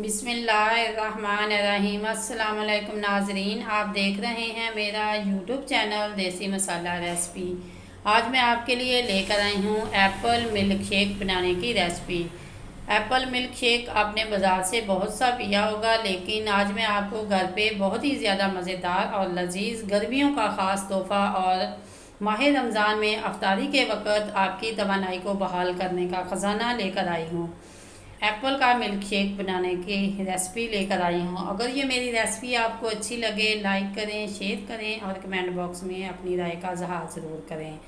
बिस्मिल्लाहिर्रहमानिर्रहीम। अस्सलाम वालेकुम नाजरीन, आप देख रहे हैं मेरा यूट्यूब चैनल देसी मसाला रेसिपी। आज मैं आपके लिए लेकर आई हूँ एप्पल मिल्क शेक बनाने की रेसिपी। एप्पल मिल्क शेक आपने बाज़ार से बहुत सा पिया होगा, लेकिन आज मैं आपको घर पे बहुत ही ज़्यादा मज़ेदार और लजीज गर्मियों का ख़ास तोहफ़ा और माह रमज़ान में अफ्तारी के वक़्त आपकी तवानाई को बहाल करने का ख़जाना लेकर आई हूँ। एप्पल का मिल्क शेक बनाने की रेसिपी लेकर आई हूँ। अगर ये मेरी रेसिपी आपको अच्छी लगे, लाइक करें, शेयर करें और कमेंट बॉक्स में अपनी राय का इज़हार ज़रूर करें।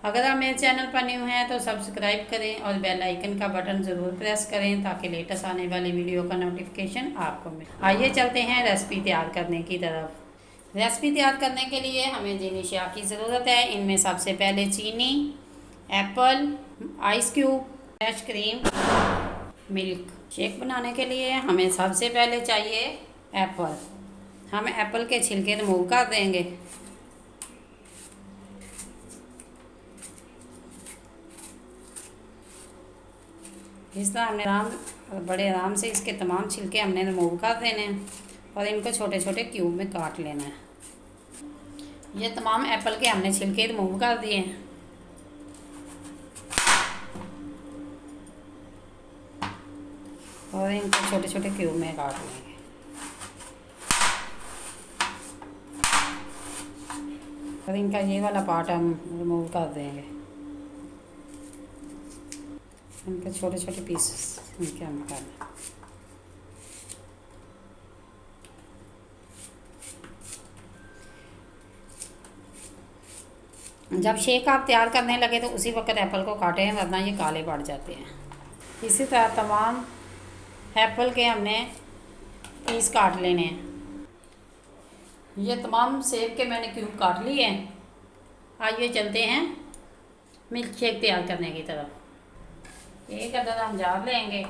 अगर आप मेरे चैनल पर न्यू हैं तो सब्सक्राइब करें और बेल आइकन का बटन ज़रूर प्रेस करें ताकि लेटेस्ट आने वाली वीडियो का नोटिफिकेशन आपको मिले। आइए चलते हैं रेसिपी तैयार करने की तरफ। रेसिपी तैयार करने के लिए हमें जिन अशिया की ज़रूरत है, इनमें सबसे पहले चीनी, Apple, ice cube, fresh cream. Milk shake बनाने के लिए हमें सबसे पहले चाहिए एप्पल। हम एप्पल के छिलके रिमूव कर देंगे। इस तरह हमने बड़े आराम से इसके तमाम छिलके हमने रिमूव कर देने हैं और इनको छोटे छोटे क्यूब में काट लेना है। ये तमाम एप्पल के हमने छिलके रिमूव कर दिए हैं। और इनको छोटे छोटे क्यूब में काट लेंगे। और इनका ये वाला पार्ट हम रिमूव कर देंगे। इनके छोटे छोटे पीसेस इनके हम कर दें। जब शेक आप तैयार करने लगे तो उसी वक्त एप्पल को काटें, वरना ये काले पड़ जाते हैं। इसी तरह तमाम एप्पल के हमने पीस काट लेने हैं। ये तमाम सेब के मैंने क्यूब काट लिए हैं। आइए चलते हैं मिल्क शेक तैयार करने की तरफ। एक अदद हम जार लेंगे।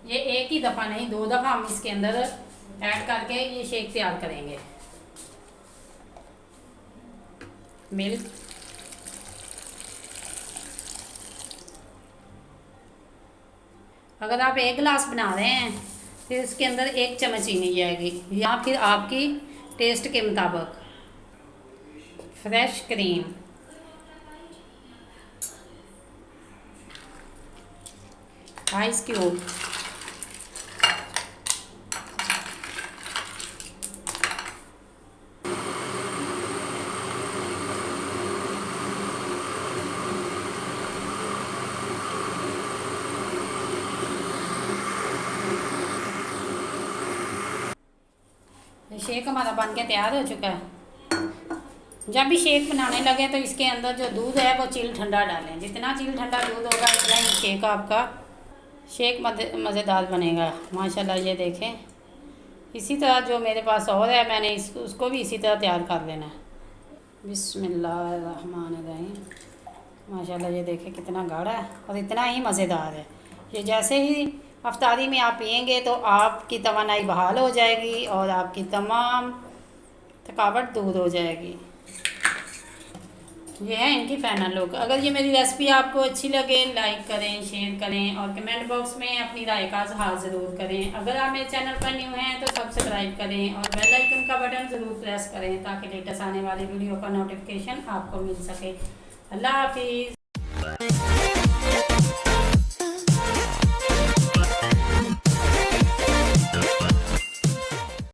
ये एक ही दफ़ा नहीं, 2 दफ़ा हम इसके अंदर ऐड करके ये शेक तैयार करेंगे। मिल्क, अगर आप 1 गिलास बना रहे हैं फिर इसके अंदर 1 चम्मच चीनी जाएगी, या फिर आपकी टेस्ट के मुताबिक। Fresh cream, ice cube, shake हमारा बन के तैयार हो चुका है। जब भी शेक बनाने लगे तो इसके अंदर जो दूध है वो चिल ठंडा डालें। जितना चिल ठंडा दूध होगा उतना ही शेक आपका शेक मज़ेदार बनेगा। माशाल्लाह ये देखें। इसी तरह जो मेरे पास और है मैंने उसको भी इसी तरह तैयार कर लेना है। बिस्मिल्लाहिर्रहमानिर्रहीम। माशाल्लाह ये देखें कितना गाढ़ा है और इतना ही मज़ेदार है। ये जैसे ही अफ्तारी में आप पिएंगे तो आपकी तवानाई बहाल हो जाएगी और आपकी तमाम थकावट दूर हो जाएगी। ये है इनकी फाइनल लुक। अगर ये मेरी रेसिपी आपको अच्छी लगे, लाइक करें, शेयर करें और कमेंट बॉक्स में अपनी राय का इज़हार ज़रूर करें। अगर आप मेरे चैनल पर न्यू हैं तो सब्सक्राइब करें और बेल आइकन का बटन ज़रूर प्रेस करें ताकि लेटेस्ट आने वाली वीडियो का नोटिफिकेशन आपको मिल सके। अल्लाह हाफिज़।